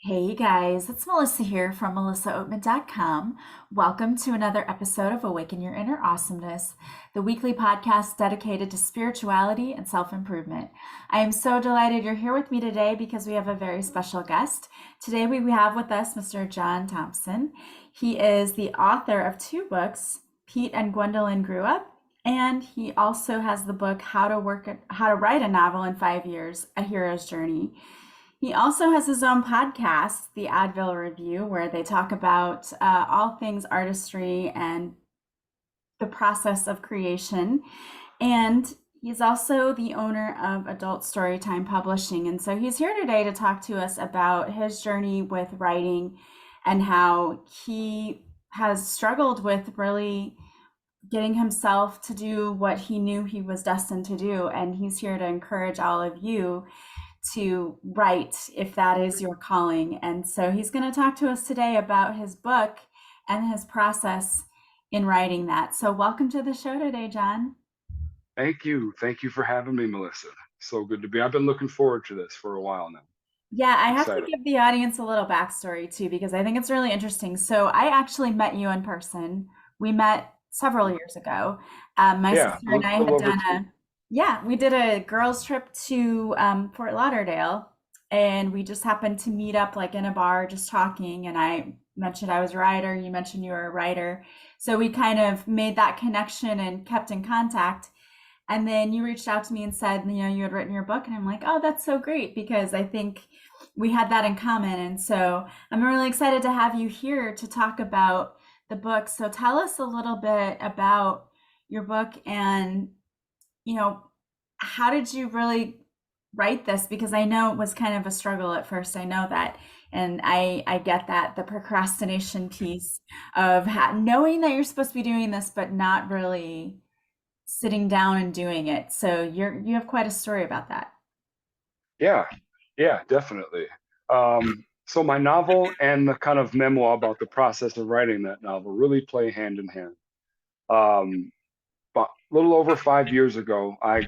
Hey you guys, it's Melissa here from melissaoatman.com. Welcome to another episode of Awaken Your Inner Awesomeness, the weekly podcast dedicated to spirituality and self-improvement. I am so delighted you're here with me today because we have a very special guest. Today we have with us Mr. John Thompson. He is the author of two books, Pete and Gwendolyn Grew Up, and he also has the book How to Write a Novel in 5 Years, A Hero's Journey. He also has his own podcast, The Oddvile Revue, where they talk about all things artistry and the process of creation. And he's also the owner of Adult Storytime Publishing. And so he's here today to talk to us about his journey with writing and how he has struggled with really getting himself to do what he knew he was destined to do. And he's here to encourage all of you to write if that is your calling. And so he's going to talk to us today about his book and his process in writing that. So welcome to the show today, John. Thank you. Thank you for having me, Melissa. So good to be. I've been looking forward to this for a while now. Yeah, I have to Excited. give the audience a little backstory too, because I think it's really interesting. So I actually met you in person. We met several years ago. My Yeah, sister and I little had over done two. yeah, we did a girls' trip to Fort Lauderdale, and we just happened to meet up like in a bar just talking. And I mentioned I was a writer, you mentioned you were a writer. So we kind of made that connection and kept in contact. And then you reached out to me and said, you had written your book. And I'm like, oh, that's so great because I think we had that in common. And so I'm really excited to have you here to talk about the book. So tell us a little bit about your book and, you know, how did you really write this? Because I know it was kind of a struggle at first. I know that. And I get that, the procrastination piece of knowing that you're supposed to be doing this, but not really sitting down and doing it. So you have quite a story about that. Yeah, yeah, definitely. So my novel and the kind of memoir about the process of writing that novel really play hand in hand. Um, but a little over 5 years ago, I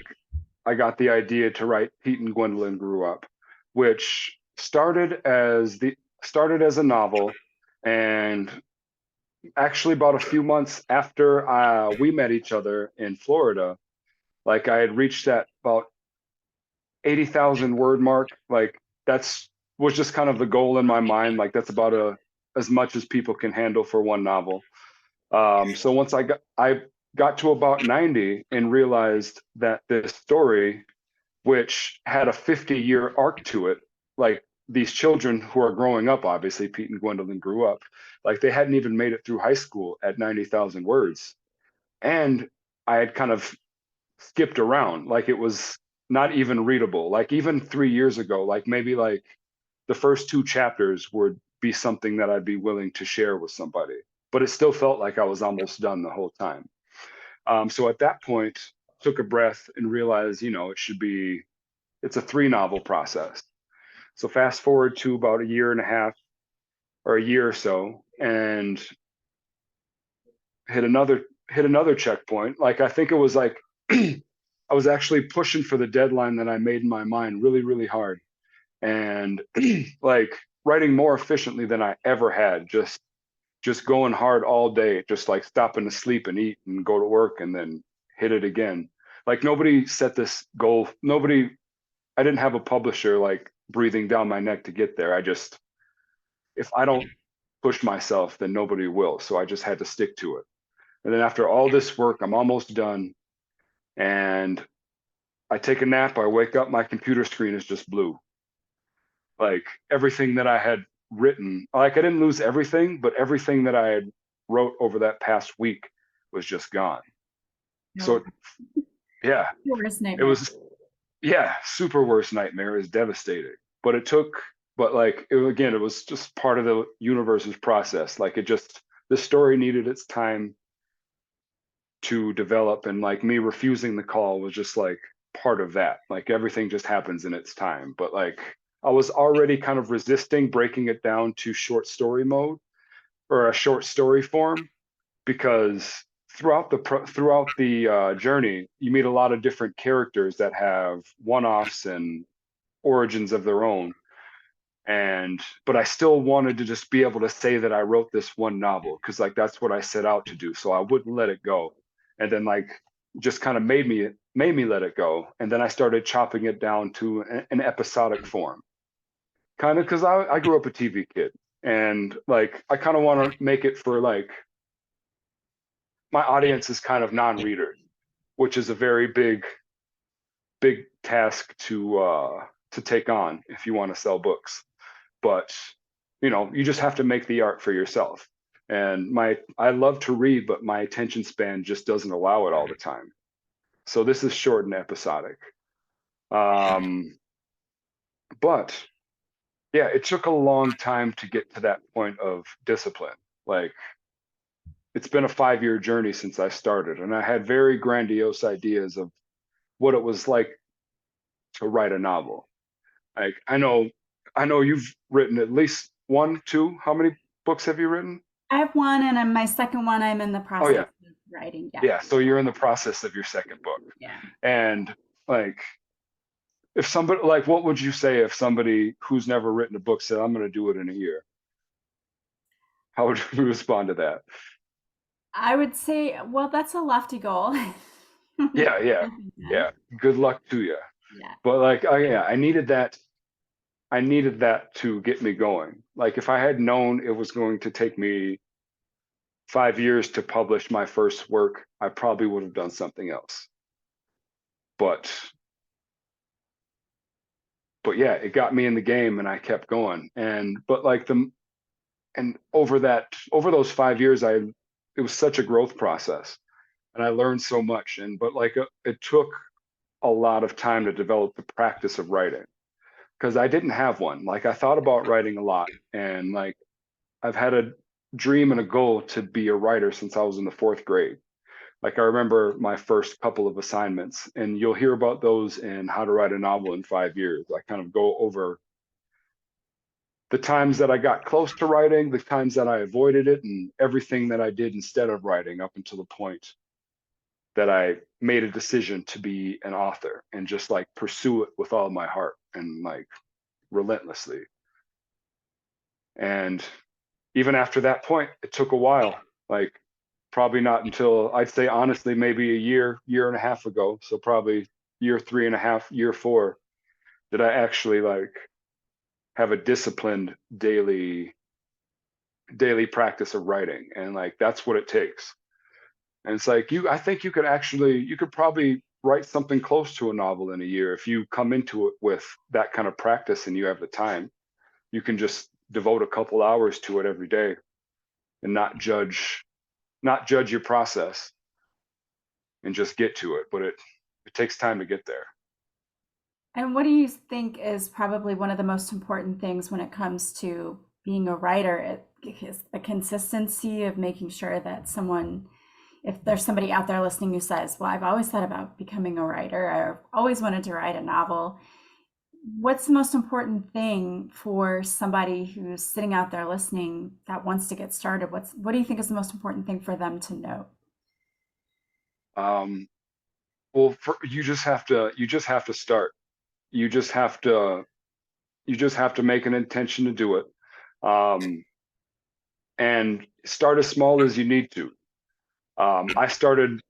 got the idea to write Pete and Gwendolyn Grew Up, which started as a novel, and actually about a few months after we met each other in Florida, like I had reached that about 80,000 word mark. Like that's was just kind of the goal in my mind. Like that's about as much as people can handle for one novel. So once I got to about 90 and realized that this story, which had a 50-year arc to it, like these children who are growing up, obviously Pete and Gwendolyn grew up, like they hadn't even made it through high school at 90,000 words. And I had kind of skipped around, like it was not even readable. Like even 3 years ago, like maybe like the first two chapters would be something that I'd be willing to share with somebody, but it still felt like I was almost done the whole time. So at that point, took a breath and realized, it's a three novel process. So fast forward to about a year and a half or a year or so, and hit another hit another checkpoint. Like I think it was like I was actually pushing for the deadline that I made in my mind really, really hard, and like writing more efficiently than I ever had. Just going hard all day, just like stopping to sleep and eat and go to work and then hit it again. Like nobody set this goal. I didn't have a publisher like breathing down my neck to get there. If I don't push myself, then nobody will. So I just had to stick to it. And then after all this work, I'm almost done. And I take a nap, I wake up, my computer screen is just blue. Like everything that I had written, like I didn't lose everything, but everything that I had wrote over that past week was just gone. No, So yeah, your worst it nightmare. was yeah, super worst nightmare. It was devastating. But again, it was just part of the universe's process. Like the story needed its time to develop, and like me refusing the call was just like part of that. Like everything just happens in its time. But like I was already kind of resisting breaking it down to short story mode or a short story form, because throughout the journey you meet a lot of different characters that have one-offs and origins of their own. But I still wanted to just be able to say that I wrote this one novel, because like that's what I set out to do. So I wouldn't let it go. And then like just kind of made me let it go. And then I started chopping it down to an episodic form. Kind of because I grew up a TV kid, and like I kind of want to make it for like my audience is kind of non-readers, which is a very big task to take on if you want to sell books. But you just have to make the art for yourself. And I love to read, but my attention span just doesn't allow it all the time. So this is short and episodic. But yeah, it took a long time to get to that point of discipline. Like it's been a 5-year journey since I started, and I had very grandiose ideas of what it was like to write a novel. Like I know you've written at least one, two. How many books have you written? I have one, and my second one I'm in the Oh process yeah. of writing. Yeah. Yeah. So you're in the process of your second book. Yeah. And like if somebody like what would you say if somebody who's never written a book said, I'm gonna do it in a year? How would you respond to that? I would say, well, that's a lofty goal. Yeah, yeah, yeah. Good luck to you. Yeah. But like yeah, I needed that to get me going. Like if I had known it was going to take me 5 years to publish my first work, I probably would have done something else. But yeah, it got me in the game and I kept going. But like over those 5 years, it was such a growth process, and I learned so much. But like it took a lot of time to develop the practice of writing, because I didn't have one. Like I thought about writing a lot, and like I've had a dream and a goal to be a writer since I was in the 4th grade. Like I remember my first couple of assignments, and you'll hear about those in How to Write a Novel in 5 Years. I kind of go over the times that I got close to writing, the times that I avoided it, and everything that I did instead of writing up until the point that I made a decision to be an author and just like pursue it with all my heart and like relentlessly. And even after that point, it took a while. Like probably not until I'd say honestly, maybe a year and a half ago. So probably year 3.5, year 4, did I actually like have a disciplined daily practice of writing. And like that's what it takes. And it's like I think you could probably write something close to a novel in a year if you come into it with that kind of practice and you have the time. You can just devote a couple hours to it every day and not judge your process and just get to it. But it takes time to get there. And what do you think is probably one of the most important things when it comes to being a writer? It is the consistency of making sure that if there's somebody out there listening who says, well, I've always thought about becoming a writer, I've always wanted to write a novel. What's the most important thing for somebody who's sitting out there listening that wants to get started? What do you think is the most important thing for them to know? Um, well, you just have to start. You just have to make an intention to do it, um, and start as small as you need to. I started.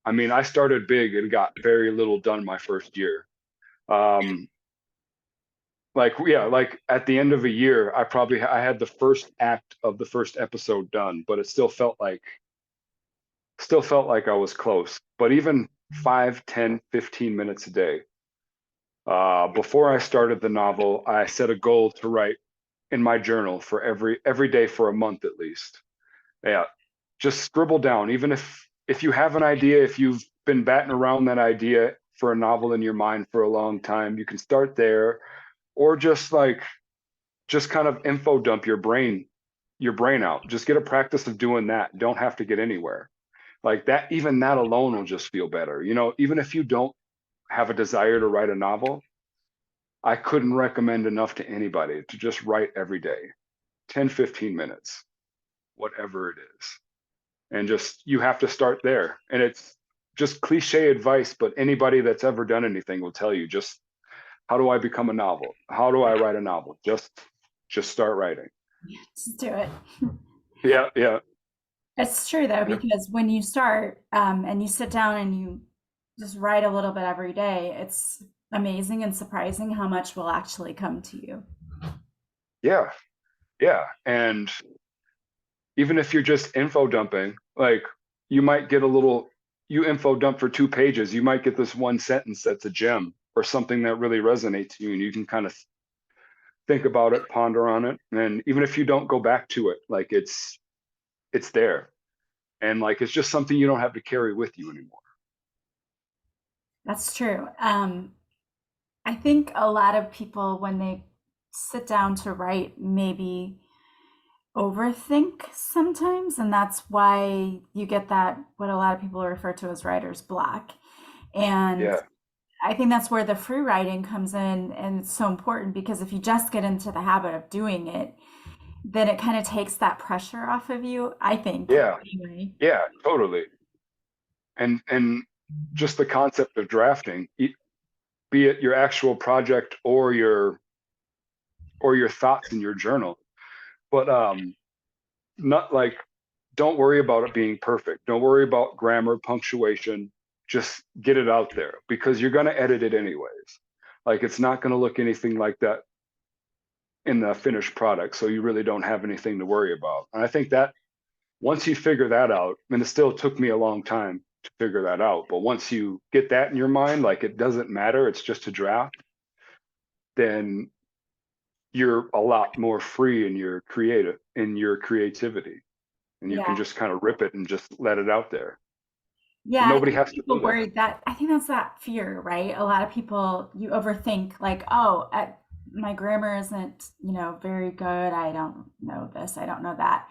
I mean, I started big and got very little done my first year. Um, like yeah, like at the end of a year, I had the first act of the first episode done, but it still felt like I was close. But even 5, 10, 15 minutes a day. Before I started the novel, I set a goal to write in my journal for every day for a month at least. Yeah, just scribble down. Even if you have an idea, if you've been batting around that idea for a novel in your mind for a long time, you can start there, or just kind of info dump your brain out. Just get a practice of doing that. Don't have to get anywhere. Like that, even that alone will just feel better. Even if you don't have a desire to write a novel, I couldn't recommend enough to anybody to just write every day, 10, 15 minutes, whatever it is. And just, you have to start there. And it's just cliche advice, but anybody that's ever done anything will tell you, just how do I become a novel? How do I write a novel? Just just start writing. Just do it. Yeah, yeah, It's true though, yeah, because when you start and you sit down and you just write a little bit every day, it's amazing and surprising how much will actually come to you. yeah, yeah. And even if you're just info dumping, like you might get a little, you info dump for 2 pages, you might get this one sentence that's a gem or something that really resonates to you, and you can kind of think about it, ponder on it, and even if you don't go back to it, like it's there, and like it's just something you don't have to carry with you anymore. That's true. I think a lot of people, when they sit down to write, maybe overthink sometimes, and that's why you get that what a lot of people refer to as writer's block. And Yeah, I think that's where the free writing comes in, and it's so important because if you just get into the habit of doing it, then it kind of takes that pressure off of you, I think, yeah, anyway. yeah, totally. And just the concept of drafting, be it your actual project or your thoughts in your journal, but not like, don't worry about it being perfect. Don't worry about grammar, punctuation. Just get it out there because you're going to edit it anyways. Like it's not going to look anything like that in the finished product. So you really don't have anything to worry about. And I think that once you figure that out, and it still took me a long time to figure that out, but once you get that in your mind, like it doesn't matter, it's just a draft, then you're a lot more free in your creativity, and you can Yeah. just kind of rip it and just let it out there. Yeah, And I nobody think has to people know that. worry that I think that's that fear, right? A lot of people, you overthink like, oh, my grammar isn't, very good. I don't know this. I don't know that.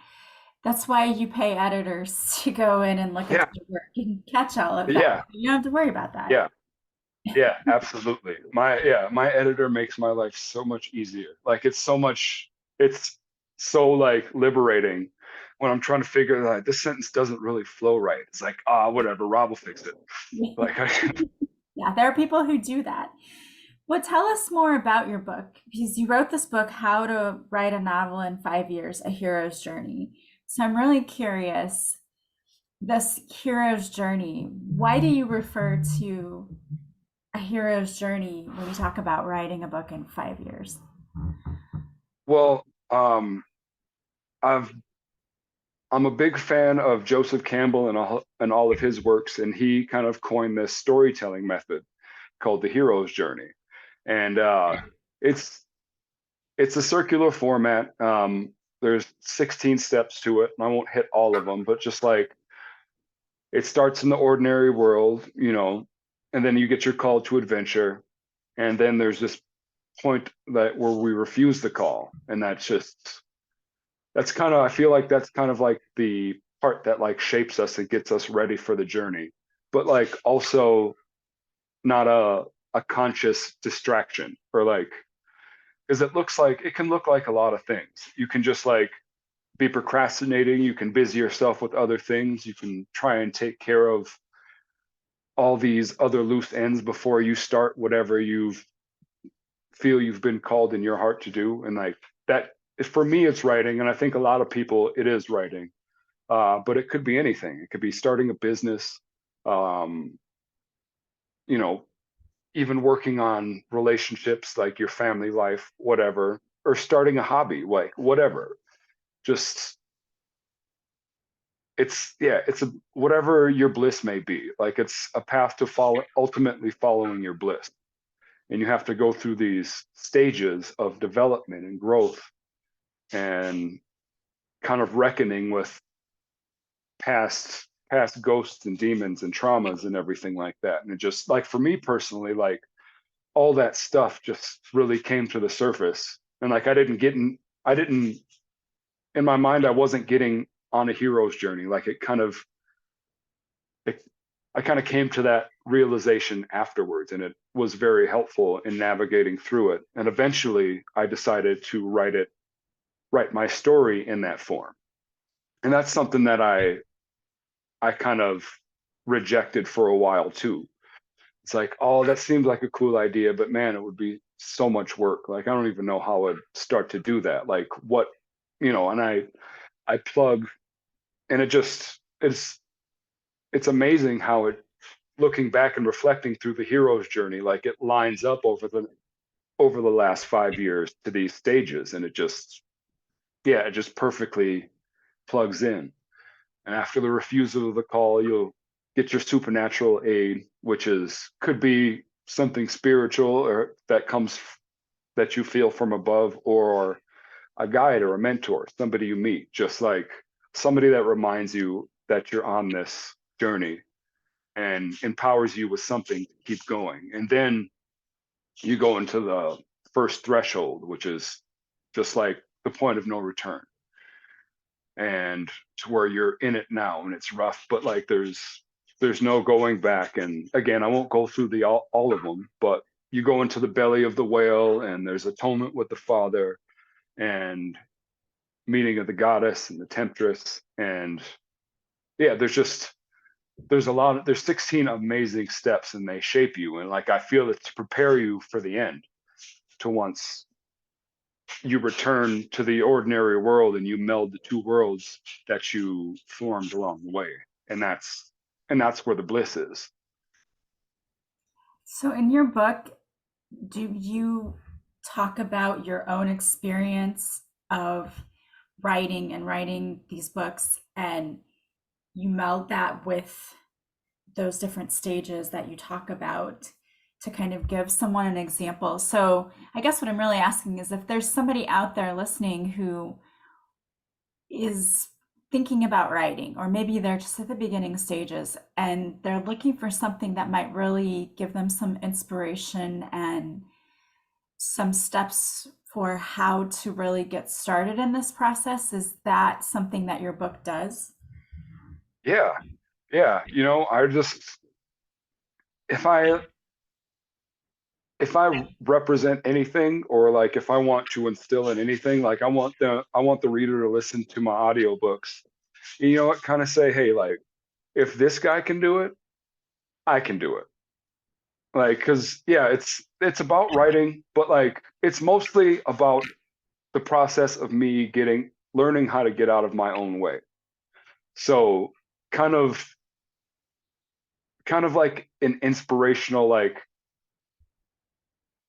That's why you pay editors to go in and look at Yeah, your work and catch all of that. yeah, You don't have to worry about that. yeah, yeah, absolutely. My editor makes my life so much easier. Like it's so like liberating when I'm trying to figure out this sentence doesn't really flow right. It's like, whatever, Rob will fix it. Like Yeah, there are people who do that. Well, tell us more about your book because you wrote this book, How to Write a Novel in 5 Years, A Hero's Journey. So I'm really curious, this hero's journey, why do you refer to a hero's journey when you talk about writing a book in 5 years? well, I've I'm a big fan of Joseph Campbell and all of his works, and he kind of coined this storytelling method called the hero's journey. And it's it's a circular format. There's 16 steps to it, and I won't hit all of them, but just like it starts in the ordinary world, and then you get your call to adventure, and then there's this point that where we refuse the call, and that's kind of, I feel like that's kind of like the part that like shapes us and gets us ready for the journey, but like also not a conscious distraction, or like, because it can look like a lot of things. You can just like be procrastinating, you can busy yourself with other things, you can try and take care of all these other loose ends before you start whatever you feel you've been called in your heart to do. And like that, for me it's writing, and I think a lot of people it is writing, but it could be anything. It could be starting a business, um, you know even working on relationships, like your family life, whatever, or starting a hobby, like whatever. Just it's a whatever your bliss may be. Like it's a path to follow, ultimately following your bliss. And you have to go through these stages of development and growth and kind of reckoning with past ghosts and demons and traumas and everything like that. And it just, like, for me personally, like all that stuff just really came to the surface. And like I didn't in my mind, I wasn't getting on a hero's journey. Like it, I kind of came to that realization afterwards, and it was very helpful in navigating through it. And eventually I decided to write my story in that form. And that's something that I kind of rejected for a while too. It's like, oh, that seems like a cool idea, but man, it would be so much work. Like, I don't even know how I'd start to do that. Like what, and I plug, and it's amazing how it, looking back and reflecting through the hero's journey, like it lines up over the last 5 years to these stages, and it just perfectly plugs in. And after the refusal of the call, you'll get your supernatural aid, which could be something spiritual or that you feel from above, or a guide or a mentor, somebody you meet, just like somebody that reminds you that you're on this journey and empowers you with something to keep going. And then you go into the first threshold, which is just like the point of no return, and to where you're in it now, and it's rough, but like there's no going back. And again, I won't go through all of them, but you go into the belly of the whale, and there's atonement with the father, and meeting of the goddess and the temptress. And yeah, there's 16 amazing steps, and they shape you. And like, I feel it's to prepare you for the end, to once you return to the ordinary world and you meld the two worlds that you formed along the way. And that's where the bliss is. So, in your book, do you talk about your own experience of writing these books, and you meld that with those different stages that you talk about to kind of give someone an example? So, I guess what I'm really asking is if there's somebody out there listening who is thinking about writing, or maybe they're just at the beginning stages and they're looking for something that might really give them some inspiration and some steps for how to really get started in this process. Is that something that your book does? Yeah. Yeah. I just, if I represent anything, or like if I want to instill in anything, like I want the reader to listen to my audiobooks. And what, kind of say, hey, like, if this guy can do it, I can do it. Like, because yeah, it's about writing, but like it's mostly about the process of me learning how to get out of my own way. So kind of like an inspirational, like,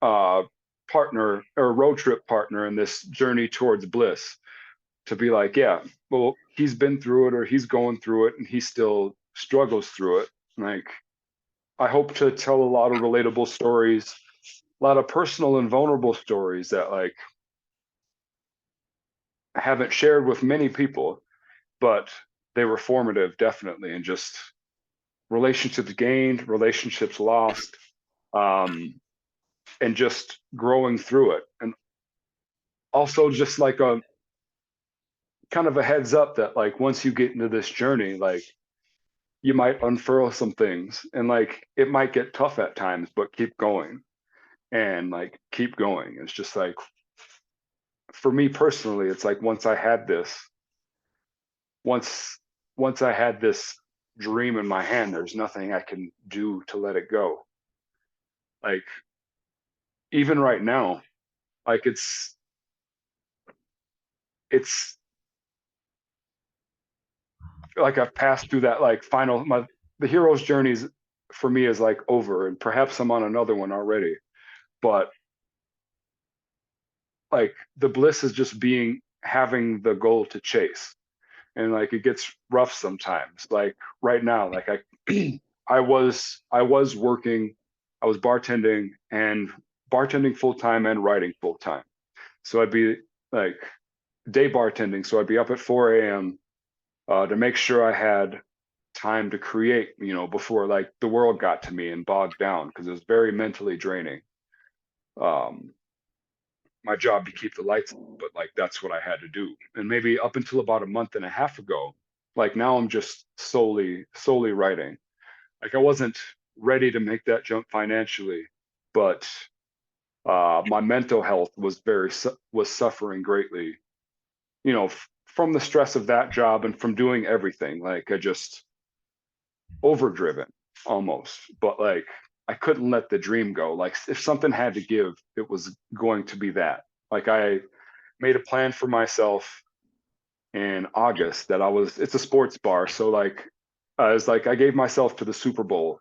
uh partner or road trip partner in this journey towards bliss, to be like, yeah, well, he's been through it, or he's going through it, and he still struggles through it. Like, I hope to tell a lot of relatable stories, a lot of personal and vulnerable stories that, like, I haven't shared with many people, but they were formative, definitely, and just relationships gained, relationships lost, um, and just growing through it. And also just like a kind of a heads up that, like, once you get into this journey, like, you might unfurl some things, and like it might get tough at times, but keep going, and like keep going. It's just like, for me personally, it's like, once once I had this dream in my hand, there's nothing I can do to let it go. Like, even right now, like it's like I've passed through that, like, the hero's journeys for me is like over, and perhaps I'm on another one already. But like, the bliss is just having the goal to chase. And like, it gets rough sometimes. Like right now, like I was working, I was bartending full time and writing full time. So I'd be like day bartending. So I'd be up at 4 a.m. To make sure I had time to create, before like the world got to me and bogged down, because it was very mentally draining. Um, my job to keep the lights on, but like that's what I had to do. And maybe up until about a month and a half ago, like now I'm just solely writing. Like, I wasn't ready to make that jump financially, but my mental health was suffering greatly, from the stress of that job and from doing everything. Like, I just overdriven almost, but like I couldn't let the dream go. Like if something had to give, it was going to be that. Like I made a plan for myself in August that it's a sports bar. So like, I was like, I gave myself to the Super Bowl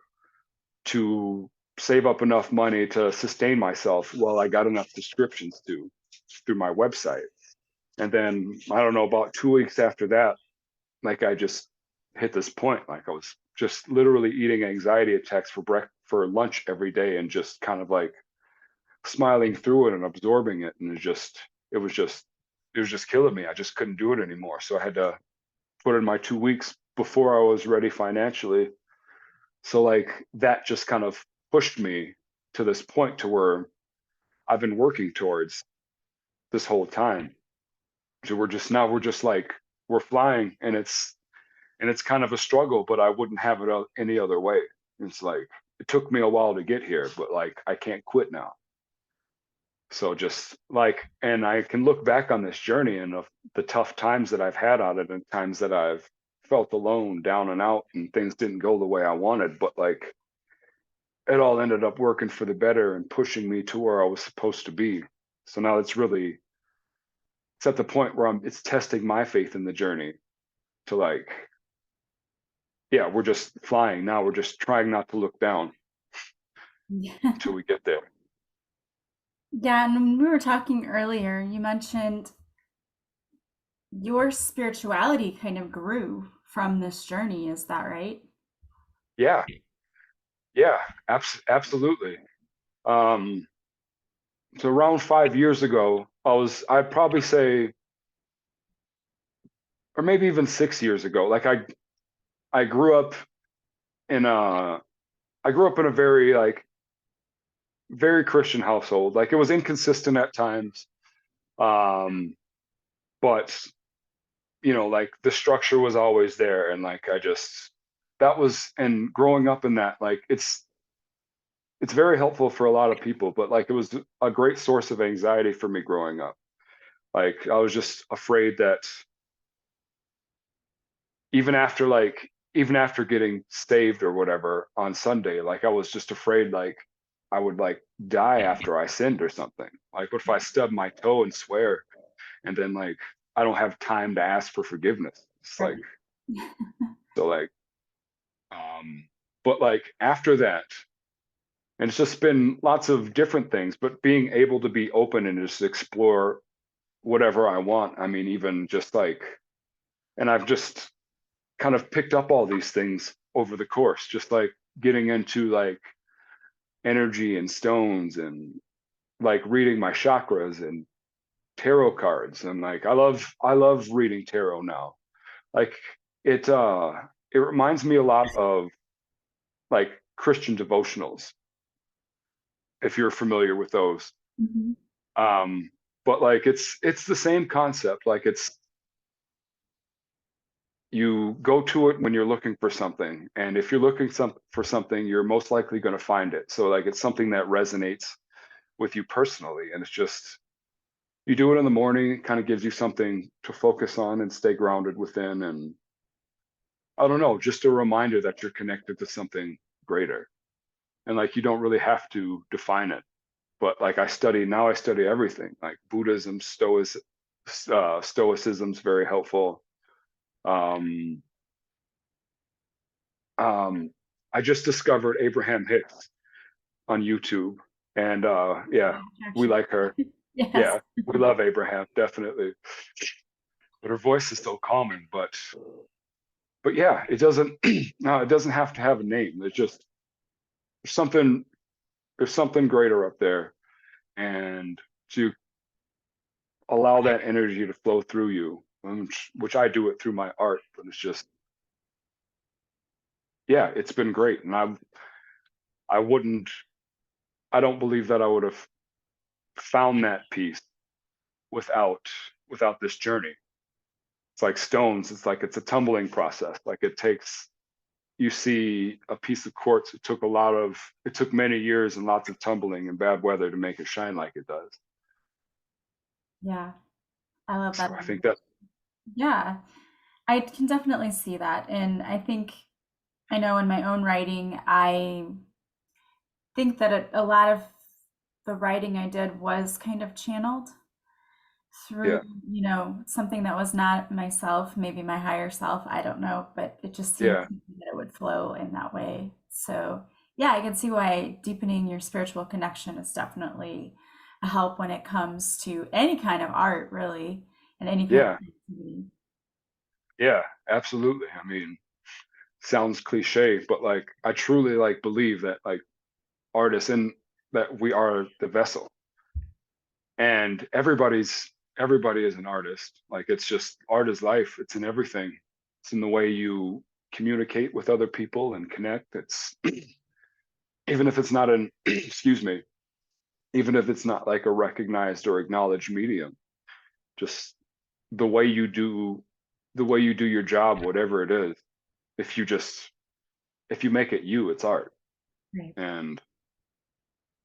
to save up enough money to sustain myself while I got enough subscriptions through my website. And then I don't know, about 2 weeks after that, like I just hit this point. Like I was just literally eating anxiety attacks for lunch every day and just kind of like smiling through it and absorbing it. And it was just it was just killing me. I just couldn't do it anymore. So I had to put in my 2 weeks before I was ready financially. So like that just kind of pushed me to this point to where I've been working towards this whole time. So we're just like we're flying, and it's kind of a struggle, but I wouldn't have it any other way. It's like it took me a while to get here, but like I can't quit now. So just like, and I can look back on this journey and of the tough times that I've had on it and times that I've felt alone, down and out, and things didn't go the way I wanted, but like it all ended up working for the better and pushing me to where I was supposed to be. So now it's at the point where it's testing my faith in the journey to like, yeah, we're just flying now. We're just trying not to look down Yeah. until we get there. Yeah, and when we were talking earlier, you mentioned your spirituality kind of grew from this journey. Is that right? Yeah, yeah, absolutely. Um, so around 5 years ago, I'd probably say, or maybe even 6 years ago, like I grew up in a, I grew up in a very like, very Christian household. Like it was inconsistent at times. But like the structure was always there. And like, and growing up in that, like, it's very helpful for a lot of people, but like, it was a great source of anxiety for me growing up. Like I was just afraid that even after getting saved or whatever on Sunday, like I was just afraid like I would like die after I sinned or something. Like what if I stub my toe and swear and then like I don't have time to ask for forgiveness? It's like Right. so like but like after that, and it's just been lots of different things, but being able to be open and just explore whatever I want. I mean, even just like, and I've just kind of picked up all these things over the course, just like getting into like energy and stones and like reading my chakras and tarot cards. And like I love reading tarot now. Like it reminds me a lot of like Christian devotionals, if you're familiar with those. Mhm. Um, but like it's the same concept. Like it's you go to it when you're looking for something, and if you're looking for something, you're most likely going to find it. So like it's something that resonates with you personally, and it's just you do it in the morning. It kind of gives you something to focus on and stay grounded within, and I don't know, just a reminder that you're connected to something greater, and like you don't really have to define it. But like I study everything, like Buddhism, Stoicism's very helpful. Um, um, I just discovered Abraham Hicks on YouTube, and yeah, we Attraction. like her. Yes. Yeah, we love Abraham, definitely. But her voice is so calming. But yeah, it doesn't no, it doesn't have to have a name. There's something there's something greater up there, and to allow that energy to flow through you, which I do it through my art. But it's just yeah, it's been great, and I wouldn't I don't believe that I would have found that peace without this journey. It's like stones. It's like it's a tumbling process. Like it takes you see a piece of quartz. It took many years and lots of tumbling and bad weather to make it shine like it does. Yeah, I love that. So I think that Yeah, I can definitely see that. And I think I know in my own writing, think that a lot of the writing I did was kind of channeled through, Yeah, something that was not myself, maybe my higher self, I don't know, but it just seemed yeah, to me that it would flow in that way. So, yeah, I can see why deepening your spiritual connection is definitely a help when it comes to any kind of art, really, and any kind of yeah, creativity. yeah, absolutely. I mean, sounds cliche, but like I truly like believe that like artists and that we are the vessel, and everybody is an artist. Like it's just art is life. It's in everything. It's in the way you communicate with other people and connect. It's even if it's not an excuse me, even if it's not like a recognized or acknowledged medium, just the way you do the way you do your job, whatever it is, if you just if you make it you, it's art. Right. And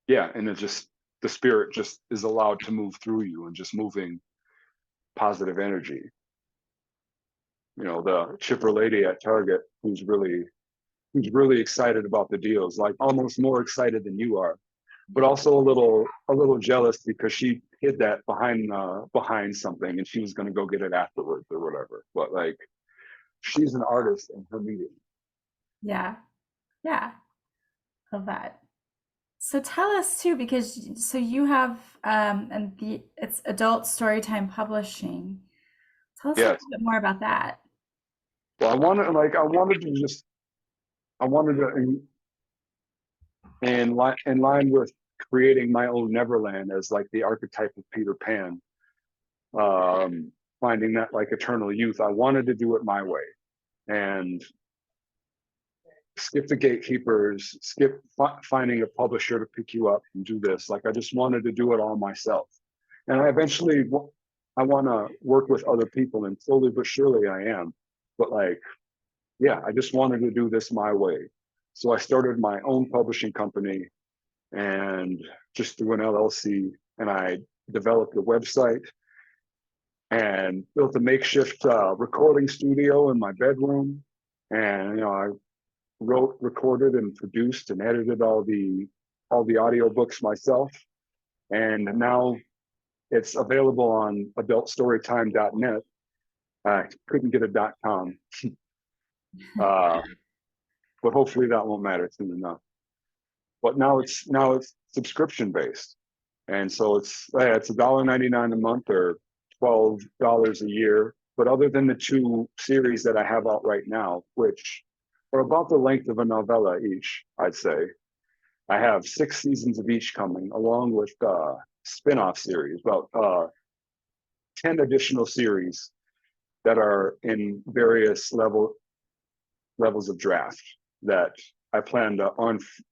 yeah, and it just the spirit just is allowed to move through you and just moving positive energy. The chipper lady at Target who's really excited about the deals, like almost more excited than you are, but also a little jealous because she hid that behind something and she was going to go get it afterwards or whatever. But like she's an artist in her medium. Yeah. Yeah. Love that. So tell us too, because so you have and it's adult storytime publishing. Tell us a Yes. little bit more about that. Well, I wanted to in line with creating my own Neverland as like the archetype of Peter Pan, finding that like eternal youth. I wanted to do it my way and skip the gatekeepers, skip finding a publisher to pick you up and do this. Like I just wanted to do it all myself. And I want to work with other people, and slowly but surely I am. But like, yeah, I just wanted to do this my way. So I started my own publishing company and just through an LLC, and I developed a website and built a makeshift recording studio in my bedroom. And I wrote, recorded, and produced and edited all the audiobooks myself. And now it's available on adultstorytime.net. I couldn't get a .com, uh, but hopefully that won't matter soon enough. But now it's subscription based, and so it's $1.99 a month or $12 a year. But other than the two series that I have out right now, which are about the length of a novella each, I'd say, I have 6 seasons of each coming, along with spin-off series, about 10 additional series that are in various levels of draft that I plan to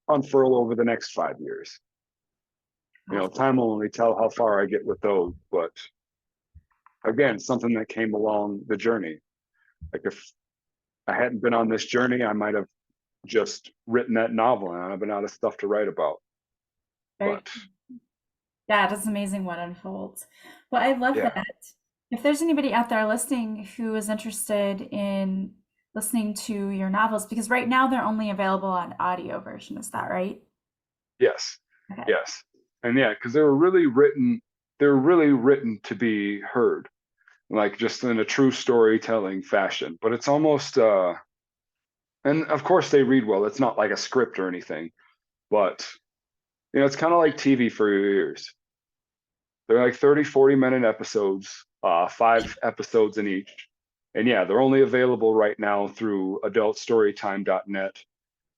unfurl over the next 5 years. Time will only tell how far I get with those, but again, something that came along the journey. Like if I hadn't been on this journey, I might have just written that novel and I've been out of stuff to write about. Very, But yeah, it's amazing what unfolds. Well, I love yeah, that. If there's anybody out there listening who is interested in listening to your novels, because right now they're only available on audio version, is that right? yes, Okay. yes. And yeah, because they're really written to be heard, like just in a true storytelling fashion. But it's almost and of course they read well. It's not like a script or anything, but it's kind of like TV for your ears. They're like 30, 40-minute episodes, 5 episodes in each. And yeah, they're only available right now through adultstorytime.net.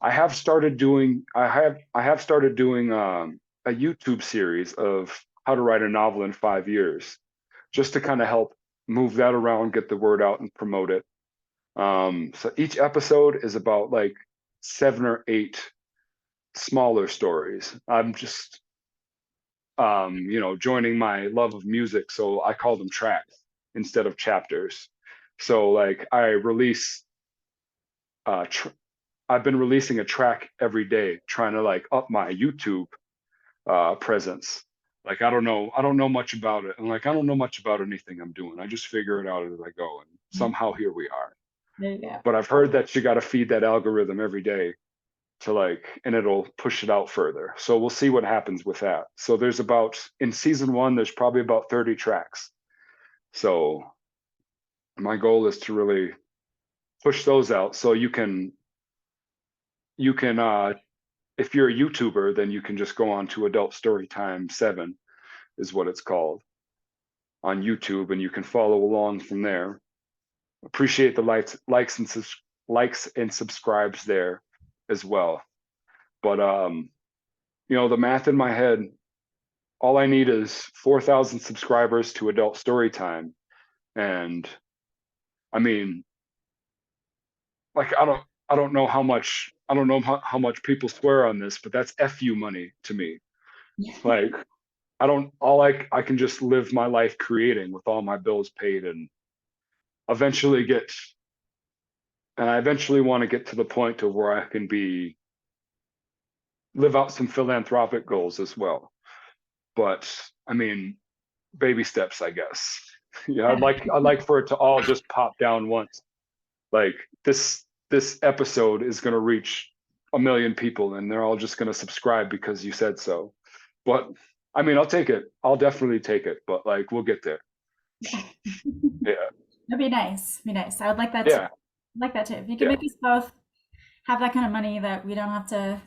I have started doing a YouTube series of how to write a novel in 5 years, just to kind of help move that around, get the word out and promote it. So each episode is about like 7 or 8 smaller stories. I'm just joining my love of music, so I call them tracks instead of chapters. So like uh tr- I've been releasing a track every day, trying to like up my YouTube presence. Like I don't know much about it, and like I don't know much about anything I'm doing. I just figure it out as I go, and somehow here we are. There you go. But I've heard that you got to feed that algorithm every day to like, and it'll push it out further. So we'll see what happens with that. So there's about, in season 1, there's probably about 30 tracks. So my goal is to really push those out. So you can, if you're a YouTuber, then you can just go on to Adult Storytime 7 is what it's called on YouTube, and you can follow along from there. Appreciate the likes and subscribes there as well. But the math in my head, all I need is 4,000 subscribers to Adult Storytime, and I mean, like I don't know how much people swear on this, but that's FU money to me. Like I can just live my life creating with all my bills paid, and I eventually want to get to the point of where I can live out some philanthropic goals as well. But I mean, baby steps, I guess. Yeah, I'd like for it to all just pop down once. Like this episode is going to reach 1 million people, and they're all just going to subscribe because you said so. But I mean, I'll take it. I'll definitely take it. But like, we'll get there. Yeah. Yeah. That'd be nice. I would like that Yeah. too. Like that too. If you can make us both have that kind of money that we don't have to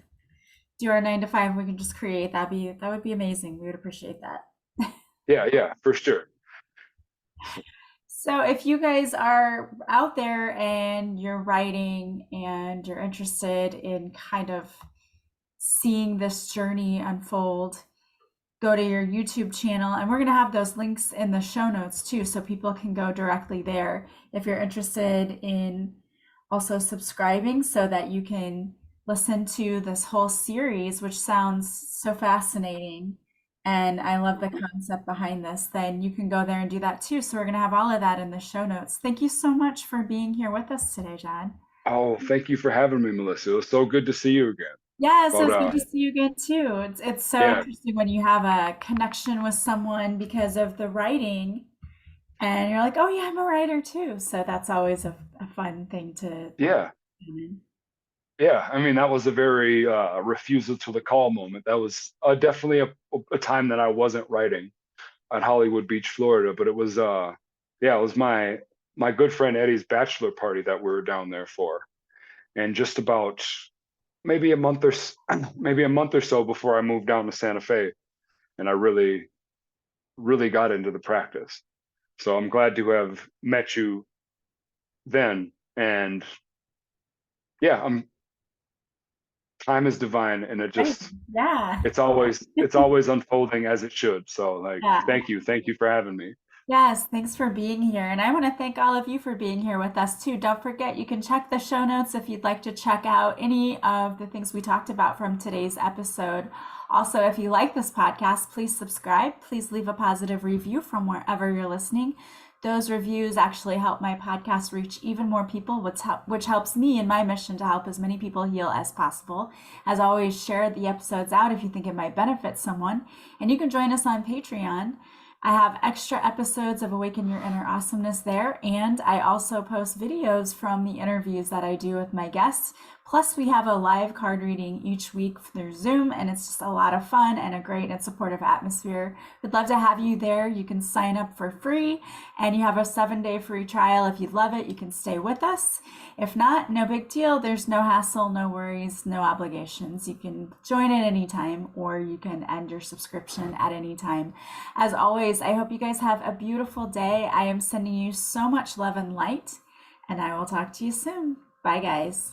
do our 9 to 5, we can just create. That would be amazing. We would appreciate that. Yeah, for sure. So if you guys are out there and you're writing and you're interested in kind of seeing this journey unfold, go to your YouTube channel, and we're going to have those links in the show notes too, so people can go directly there if you're interested in also subscribing, so that you can listen to this whole series, which sounds so fascinating. And I love the concept behind this. Then you can go there and do that too. So we're going to have all of that in the show notes. Thank you so much for being here with us today, John. Oh, thank you for having me, Melissa. It was so good to see you again. Yes, it's good to see you again too. It's so Yeah. interesting when you have a connection with someone because of the writing, and you're like, oh yeah, I'm a writer too. So that's always a fun thing to. Yeah. Yeah, I mean, that was a very refusal to the call moment. That was definitely a time that I wasn't writing at Hollywood Beach, Florida, but it was it was my good friend Eddie's bachelor party that we were down there for, and just about maybe a month or so before I moved down to Santa Fe, and I really got into the practice. So I'm glad to have met you then, and yeah, time is divine, and it just it's always unfolding as it should. So like, thank you for having me. Yes, thanks for being here. And I want to thank all of you for being here with us too. Don't forget, you can check the show notes if you'd like to check out any of the things we talked about from today's episode. Also, if you like this podcast, please subscribe. Please leave a positive review from wherever you're listening. Those reviews actually help my podcast reach even more people, which helps me in my mission to help as many people heal as possible. As always, share the episodes out if you think it might benefit someone. And you can join us on Patreon. I have extra episodes of Awaken Your Inner Awesomeness there, and I also post videos from the interviews that I do with my guests. Plus, we have a live card reading each week through Zoom, and it's just a lot of fun and a great and supportive atmosphere. We'd love to have you there. You can sign up for free, and you have a 7-day free trial. If you love it, you can stay with us. If not, no big deal. There's no hassle, no worries, no obligations. You can join at any time, or you can end your subscription at any time. As always, I hope you guys have a beautiful day. I am sending you so much love and light, and I will talk to you soon. Bye, guys.